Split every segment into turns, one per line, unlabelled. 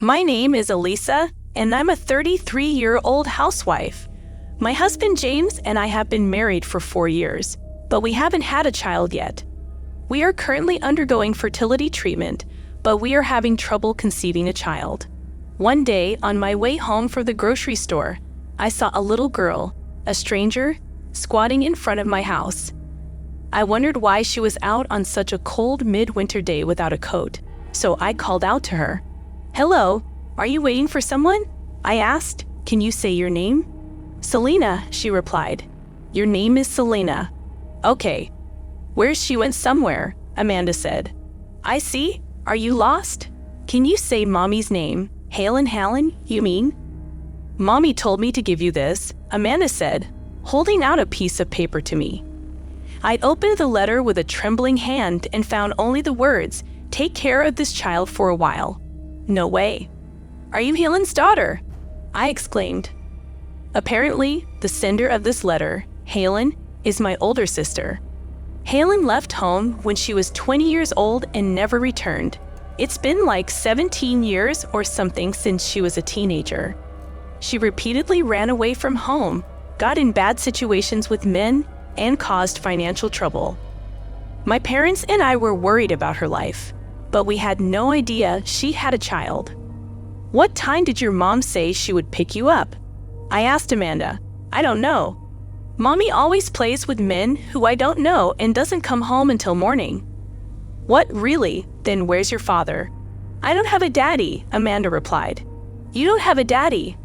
My name is Alisa, and I'm a 33-year-old housewife. My husband James and I have been married for 4 years, but we haven't had a child yet. We are currently undergoing fertility treatment, but we are having trouble conceiving a child. One day, on my way home from the grocery store, I saw a little girl, a stranger, squatting in front of my house. I wondered why she was out on such a cold midwinter day without a coat, so I called out to her. "Hello, are you waiting for someone?" I asked. "Can you say your name?" "Selena," she replied. "Your name is Selena." "Okay." "Where's she went somewhere," Amanda said. "I see. Are you lost? Can you say Mommy's name? Helen, you mean?" "Mommy told me to give you this," Amanda said, holding out a piece of paper to me. I opened the letter with a trembling hand and found only the words, "Take care of this child for a while." No way. "Are you Helen's daughter?" I exclaimed. Apparently, the sender of this letter, Helen, is my older sister. Helen left home when she was 20 years old and never returned. It's been like 17 years or something since she was a teenager. She repeatedly ran away from home, got in bad situations with men, and caused financial trouble. My parents and I were worried about her life, but we had no idea she had a child. "What time did your mom say she would pick you up?" I asked Amanda. "I don't know. Mommy always plays with men who I don't know and doesn't come home until morning." "What, really? Then where's your father?" "I don't have a daddy," Amanda replied. "You don't have a daddy?"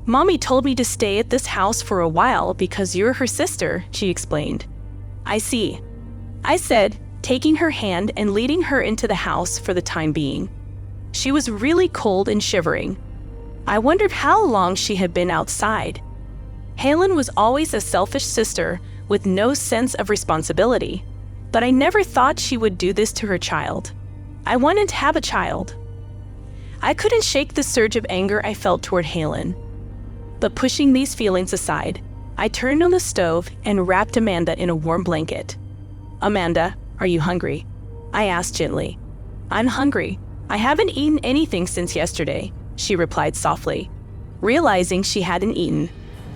"Mommy told me to stay at this house for a while because you're her sister," she explained. "I see," I said, taking her hand and leading her into the house for the time being. She was really cold and shivering. I wondered how long she had been outside. Helen was always a selfish sister with no sense of responsibility, but I never thought she would do this to her child. I wanted to have a child. I couldn't shake the surge of anger I felt toward Helen. But pushing these feelings aside, I turned on the stove and wrapped Amanda in a warm blanket. "Amanda, are you hungry?" I asked gently. "I'm hungry. I haven't eaten anything since yesterday," she replied softly. Realizing she hadn't eaten,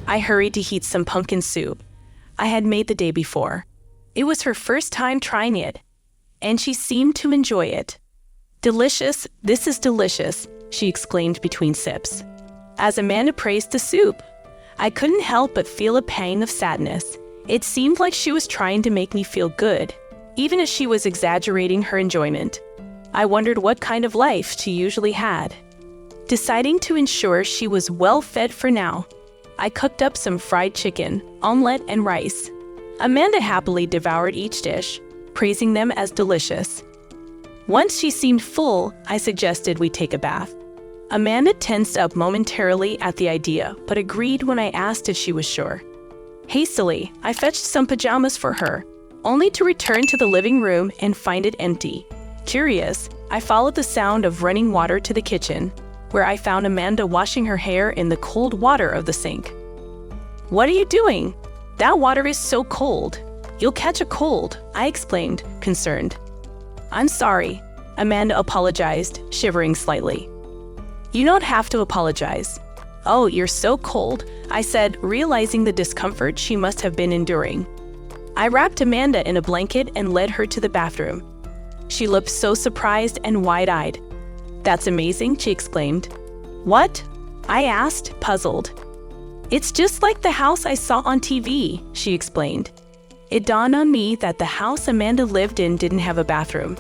I hurried to heat some pumpkin soup I had made the day before. It was her first time trying it, and she seemed to enjoy it. "Delicious, this is delicious," she exclaimed between sips. As Amanda praised the soup, I couldn't help but feel a pang of sadness. It seemed like she was trying to make me feel good, even as she was exaggerating her enjoyment. I wondered what kind of life she usually had. Deciding to ensure she was well fed for now, I cooked up some fried chicken, omelette, and rice. Amanda happily devoured each dish, praising them as delicious. Once she seemed full, I suggested we take a bath. Amanda tensed up momentarily at the idea, but agreed when I asked if she was sure. Hastily, I fetched some pajamas for her, only to return to the living room and find it empty. Curious, I followed the sound of running water to the kitchen, where I found Amanda washing her hair in the cold water of the sink. "What are you doing? That water is so cold. You'll catch a cold," I explained, concerned. "I'm sorry," Amanda apologized, shivering slightly. "You don't have to apologize." "Oh, you're so cold," I said, realizing the discomfort she must have been enduring. I wrapped Amanda in a blanket and led her to the bathroom. She looked so surprised and wide-eyed. "That's amazing," she exclaimed. "What?" I asked, puzzled. "It's just like the house I saw on TV," she explained. It dawned on me that the house Amanda lived in didn't have a bathroom.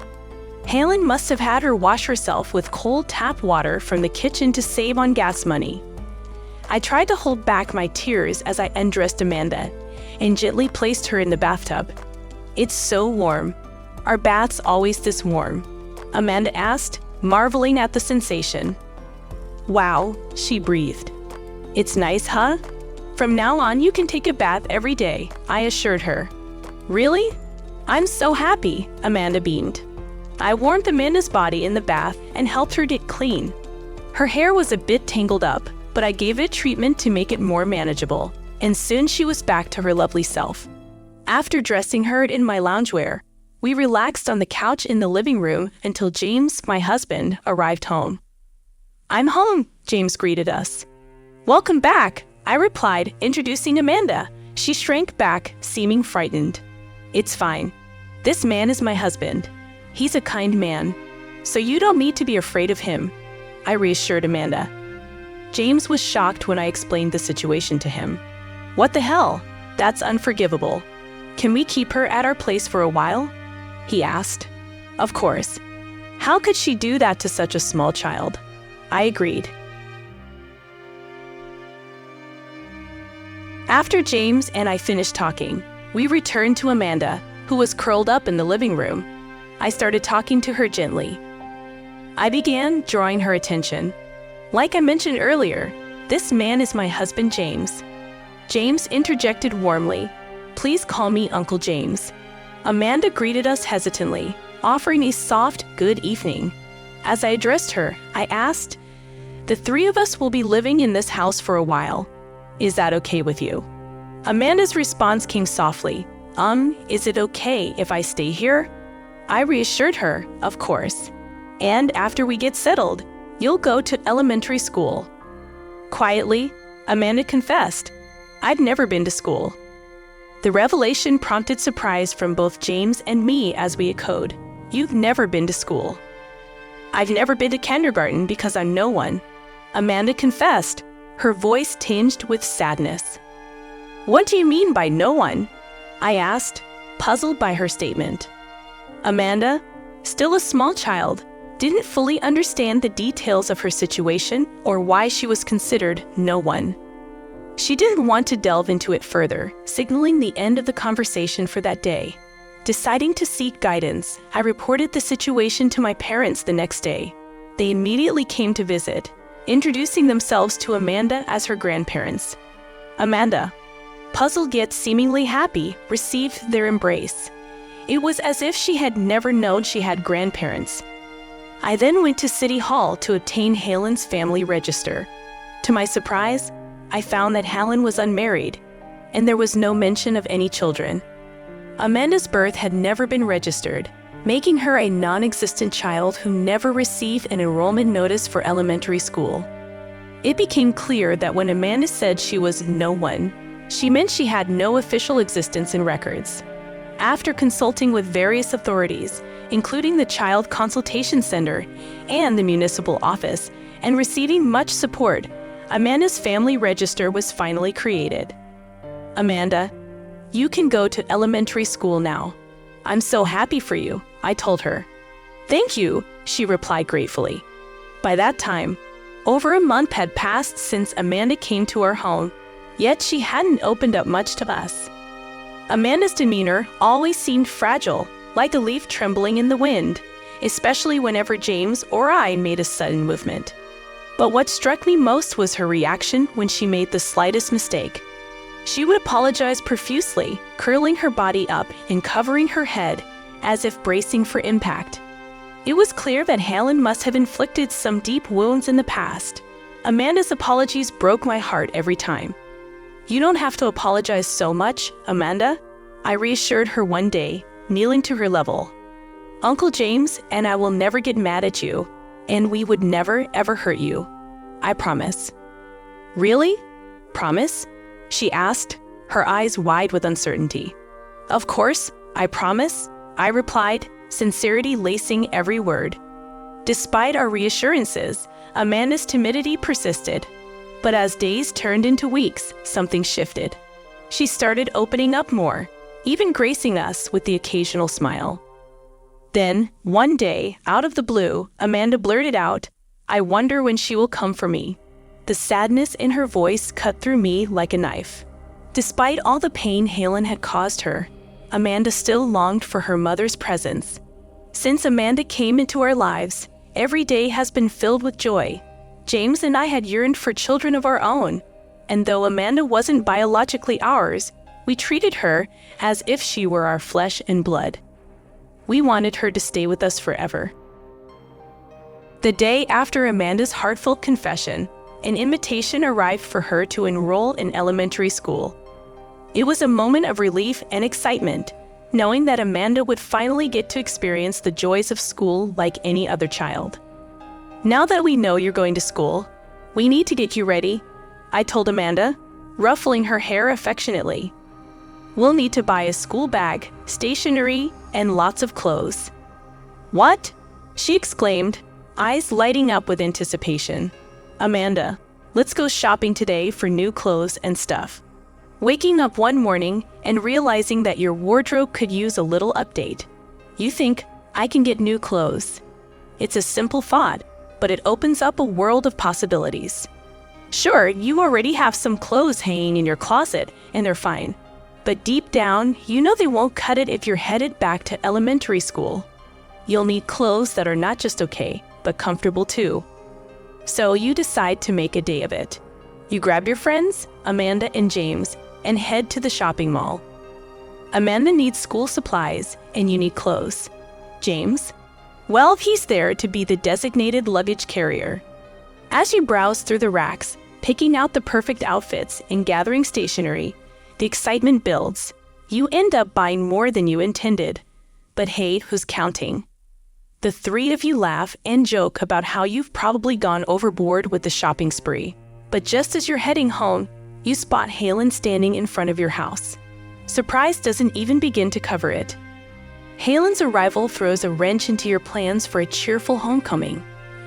Helen must have had her wash herself with cold tap water from the kitchen to save on gas money. I tried to hold back my tears as I undressed Amanda and gently placed her in the bathtub. "It's so warm. Are baths always this warm?" Amanda asked, marveling at the sensation. "Wow," she breathed. "It's nice, huh? From now on you can take a bath every day," I assured her. "Really? I'm so happy," Amanda beamed. I warmed Amanda's body in the bath and helped her get clean. Her hair was a bit tangled up, but I gave it treatment to make it more manageable, and soon she was back to her lovely self. After dressing her in my loungewear, we relaxed on the couch in the living room until James, my husband, arrived home. "I'm home," James greeted us. "Welcome back," I replied, introducing Amanda. She shrank back, seeming frightened. "It's fine. This man is my husband. He's a kind man, so you don't need to be afraid of him," I reassured Amanda. James was shocked when I explained the situation to him. "What the hell? That's unforgivable. Can we keep her at our place for a while?" he asked. Of course. How could she do that to such a small child? I agreed. After James and I finished talking, we returned to Amanda, who was curled up in the living room. I started talking to her gently. I began drawing her attention. Like I mentioned earlier, this man is my husband, James. James interjected warmly. "Please call me Uncle James." Amanda greeted us hesitantly, offering a soft, "Good evening." As I addressed her, I asked, "The three of us will be living in this house for a while. Is that okay with you?" Amanda's response came softly. Is it okay if I stay here?" I reassured her, "Of course. And after we get settled, you'll go to elementary school." Quietly, Amanda confessed, "I'd never been to school." The revelation prompted surprise from both James and me as we echoed, "You've never been to school." "I've never been to kindergarten because I'm no one," Amanda confessed, her voice tinged with sadness. "What do you mean by no one?" I asked, puzzled by her statement. Amanda, still a small child, didn't fully understand the details of her situation or why she was considered no one. She didn't want to delve into it further, signaling the end of the conversation for that day. Deciding to seek guidance, I reported the situation to my parents the next day. They immediately came to visit, introducing themselves to Amanda as her grandparents. Amanda, puzzled yet seemingly happy, received their embrace. It was as if she had never known she had grandparents. I then went to City Hall to obtain Helen's family register. To my surprise, I found that Helen was unmarried, and there was no mention of any children. Amanda's birth had never been registered, making her a non-existent child who never received an enrollment notice for elementary school. It became clear that when Amanda said she was no one, she meant she had no official existence in records. After consulting with various authorities, including the Child Consultation Center and the municipal office, and receiving much support, Amanda's family register was finally created. "Amanda, you can go to elementary school now. I'm so happy for you," I told her. "Thank you," she replied gratefully. By that time, over a month had passed since Amanda came to our home, yet she hadn't opened up much to us. Amanda's demeanor always seemed fragile, like a leaf trembling in the wind, especially whenever James or I made a sudden movement. But what struck me most was her reaction when she made the slightest mistake. She would apologize profusely, curling her body up and covering her head as if bracing for impact. It was clear that Helen must have inflicted some deep wounds in the past. Amanda's apologies broke my heart every time. "You don't have to apologize so much, Amanda," I reassured her one day, kneeling to her level. "Uncle James and I will never get mad at you, and we would never ever hurt you. I promise." "Really? Promise?" she asked, her eyes wide with uncertainty. "Of course, I promise," I replied, sincerity lacing every word. Despite our reassurances, Amanda's timidity persisted. But as days turned into weeks, something shifted. She started opening up more, even gracing us with the occasional smile. Then, one day, out of the blue, Amanda blurted out, "I wonder when she will come for me." The sadness in her voice cut through me like a knife. Despite all the pain Helen had caused her, Amanda still longed for her mother's presence. Since Amanda came into our lives, every day has been filled with joy. James and I had yearned for children of our own, and though Amanda wasn't biologically ours, we treated her as if she were our flesh and blood. We wanted her to stay with us forever. The day after Amanda's heartfelt confession, an invitation arrived for her to enroll in elementary school. It was a moment of relief and excitement, knowing that Amanda would finally get to experience the joys of school like any other child. Now that we know you're going to school, we need to get you ready, I told Amanda, ruffling her hair affectionately. We'll need to buy a school bag, stationery, and lots of clothes. What? She exclaimed, eyes lighting up with anticipation. Amanda, let's go shopping today for new clothes and stuff. Waking up one morning and realizing that your wardrobe could use a little update. You think, I can get new clothes. It's a simple thought, but it opens up a world of possibilities. Sure, you already have some clothes hanging in your closet, and they're fine. But deep down, you know they won't cut it if you're headed back to elementary school. You'll need clothes that are not just okay, but comfortable too. So you decide to make a day of it. You grab your friends, Amanda and James, and head to the shopping mall. Amanda needs school supplies, and you need clothes. James? Well, he's there to be the designated luggage carrier. As you browse through the racks, picking out the perfect outfits and gathering stationery, the excitement builds. You end up buying more than you intended. But hey, who's counting? The three of you laugh and joke about how you've probably gone overboard with the shopping spree. But just as you're heading home, you spot Halen standing in front of your house. Surprise doesn't even begin to cover it. Halen's arrival throws a wrench into your plans for a cheerful homecoming.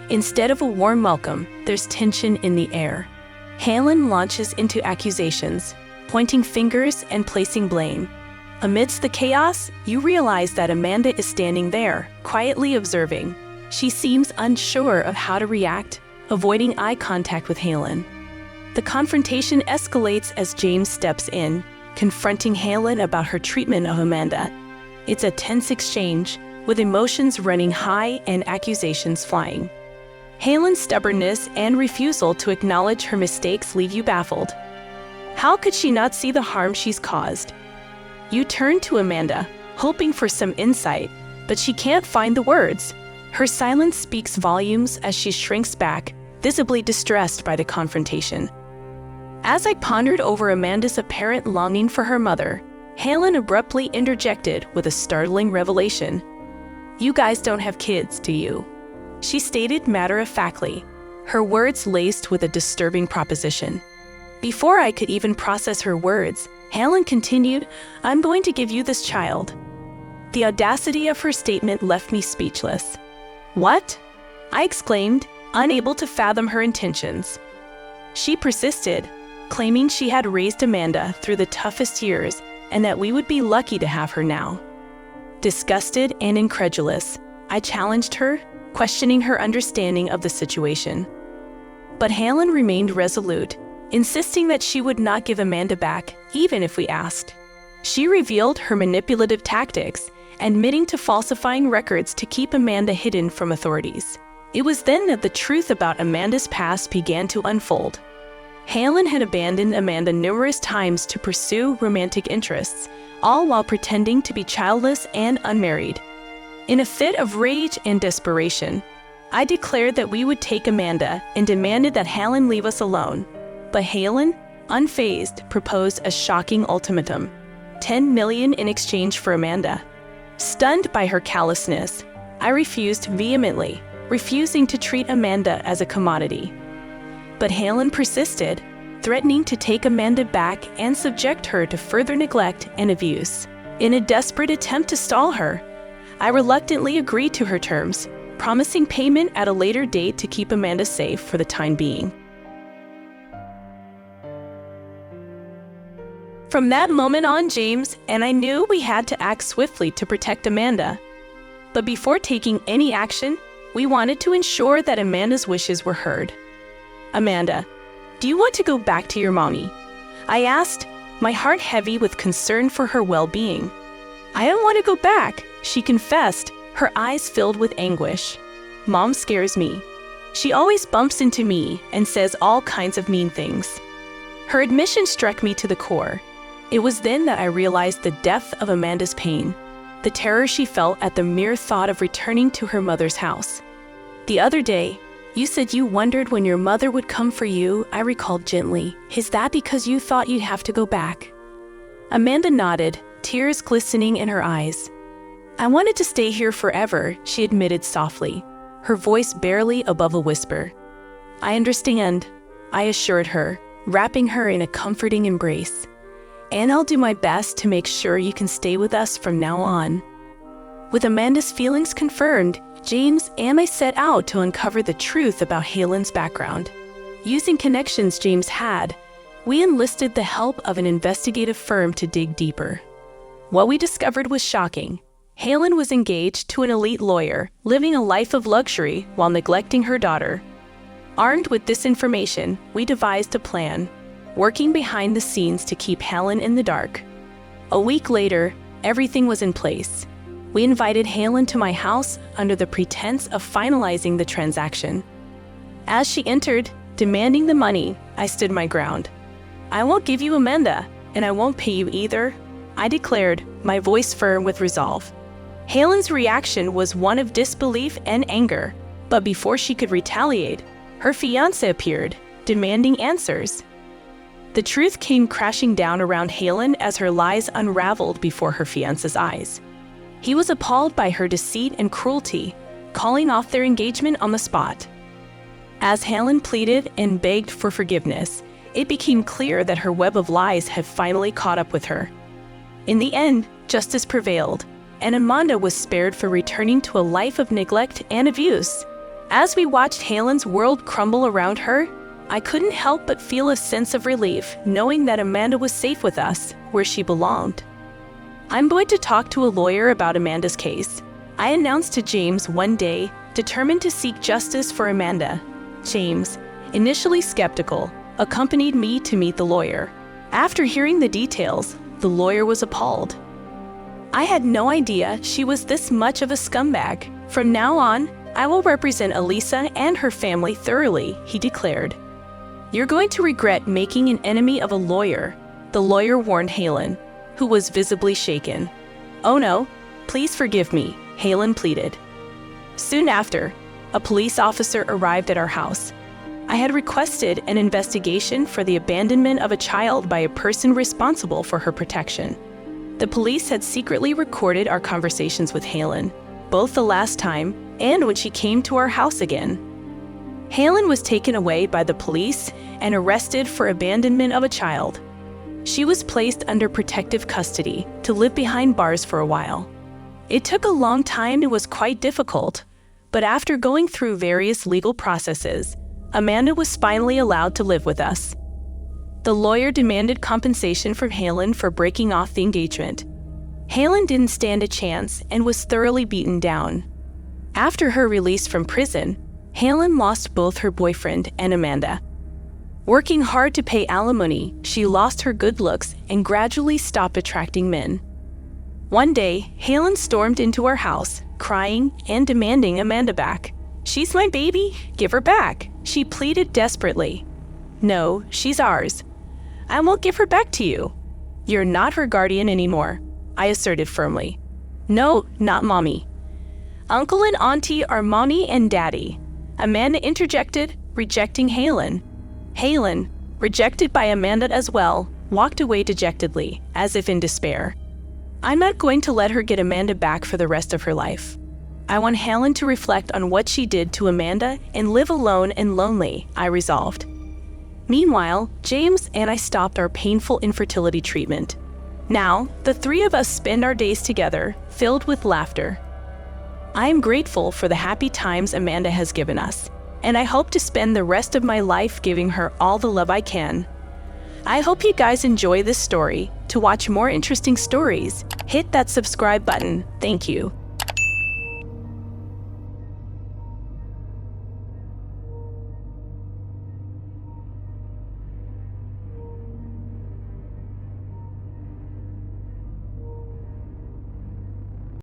Instead of a warm welcome, there's tension in the air. Halen launches into accusations, pointing fingers and placing blame. Amidst the chaos, you realize that Amanda is standing there, quietly observing. She seems unsure of how to react, avoiding eye contact with Halen. The confrontation escalates as James steps in, confronting Halen about her treatment of Amanda. It's a tense exchange, with emotions running high and accusations flying. Halen's stubbornness and refusal to acknowledge her mistakes leave you baffled. How could she not see the harm she's caused? You turn to Amanda, hoping for some insight, but she can't find the words. Her silence speaks volumes as she shrinks back, visibly distressed by the confrontation. As I pondered over Amanda's apparent longing for her mother, Halen abruptly interjected with a startling revelation. You guys don't have kids, do you? She stated matter-of-factly, her words laced with a disturbing proposition. Before I could even process her words, Halen continued, I'm going to give you this child. The audacity of her statement left me speechless. What? I exclaimed, unable to fathom her intentions. She persisted, claiming she had raised Amanda through the toughest years and that we would be lucky to have her now. Disgusted and incredulous, I challenged her, questioning her understanding of the situation. But Halen remained resolute, insisting that she would not give Amanda back, even if we asked. She revealed her manipulative tactics, admitting to falsifying records to keep Amanda hidden from authorities. It was then that the truth about Amanda's past began to unfold. Halen had abandoned Amanda numerous times to pursue romantic interests, all while pretending to be childless and unmarried. In a fit of rage and desperation, I declared that we would take Amanda and demanded that Halen leave us alone. But Halen, unfazed, proposed a shocking ultimatum: $10 million in exchange for Amanda. Stunned by her callousness, I refused vehemently, refusing to treat Amanda as a commodity. But Halen persisted, threatening to take Amanda back and subject her to further neglect and abuse. In a desperate attempt to stall her, I reluctantly agreed to her terms, promising payment at a later date to keep Amanda safe for the time being. From that moment on, James and I knew we had to act swiftly to protect Amanda. But before taking any action, we wanted to ensure that Amanda's wishes were heard. Amanda, do you want to go back to your mommy? I asked, my heart heavy with concern for her well-being. I don't want to go back, she confessed, her eyes filled with anguish. Mom scares me. She always bumps into me and says all kinds of mean things. Her admission struck me to the core. It was then that I realized the depth of Amanda's pain, the terror she felt at the mere thought of returning to her mother's house. The other day, you said you wondered when your mother would come for you, I recalled gently. Is that because you thought you'd have to go back? Amanda nodded, tears glistening in her eyes. I wanted to stay here forever, she admitted softly. her voice barely above a whisper. "I understand," I assured her, wrapping her in a comforting embrace. "And I'll do my best to make sure you can stay with us from now on." With Amanda's feelings confirmed, James and I set out to uncover the truth about Helen's background. Using connections James had, we enlisted the help of an investigative firm to dig deeper. What we discovered was shocking. Helen was engaged to an elite lawyer, living a life of luxury while neglecting her daughter. Armed with this information, we devised a plan, working behind the scenes to keep Helen in the dark. A week later, everything was in place. We invited Helen to my house under the pretense of finalizing the transaction. As she entered, demanding the money, I stood my ground. "I won't give you Amanda, and I won't pay you either," I declared, my voice firm with resolve. Helen's reaction was one of disbelief and anger, but before she could retaliate, her fiancé appeared, demanding answers. The truth came crashing down around Helen as her lies unraveled before her fiancé's eyes. He was appalled by her deceit and cruelty, calling off their engagement on the spot. As Helen pleaded and begged for forgiveness, it became clear that her web of lies had finally caught up with her. In the end, justice prevailed, and Amanda was spared for returning to a life of neglect and abuse. As we watched Helen's world crumble around her, I couldn't help but feel a sense of relief knowing that Amanda was safe with us, where she belonged. "I'm going to talk to a lawyer about Amanda's case," I announced to James one day, determined to seek justice for Amanda. James, initially skeptical, accompanied me to meet the lawyer. After hearing the details, the lawyer was appalled. "I had no idea she was this much of a scumbag. From now on, I will represent Alisa and her family thoroughly," he declared. "You're going to regret making an enemy of a lawyer," the lawyer warned Helen, who was visibly shaken. "Oh no, please forgive me," Helen pleaded. Soon after, a police officer arrived at our house. I had requested an investigation for the abandonment of a child by a person responsible for her protection. The police had secretly recorded our conversations with Helen, both the last time and when she came to our house again. Helen was taken away by the police and arrested for abandonment of a child. She was placed under protective custody to live behind bars for a while. It took a long time and was quite difficult, but after going through various legal processes, Amanda was finally allowed to live with us. The lawyer demanded compensation from Helen for breaking off the engagement. Helen didn't stand a chance and was thoroughly beaten down. After her release from prison, Helen lost both her boyfriend and Amanda. Working hard to pay alimony, she lost her good looks and gradually stopped attracting men. One day, Helen stormed into our house, crying and demanding Amanda back. "She's my baby, give her back," she pleaded desperately. "No, she's ours. I won't give her back to you. You're not her guardian anymore," I asserted firmly. "No, not mommy. Uncle and auntie are mommy and daddy," Amanda interjected, rejecting Helen. Helen, rejected by Amanda as well, walked away dejectedly, as if in despair. "I'm not going to let her get Amanda back for the rest of her life. I want Helen to reflect on what she did to Amanda and live alone and lonely," I resolved. Meanwhile, James and I stopped our painful infertility treatment. Now, the three of us spend our days together, filled with laughter. I am grateful for the happy times Amanda has given us, and I hope to spend the rest of my life giving her all the love I can. I hope you guys enjoy this story. To watch more interesting stories, hit that subscribe button. Thank you.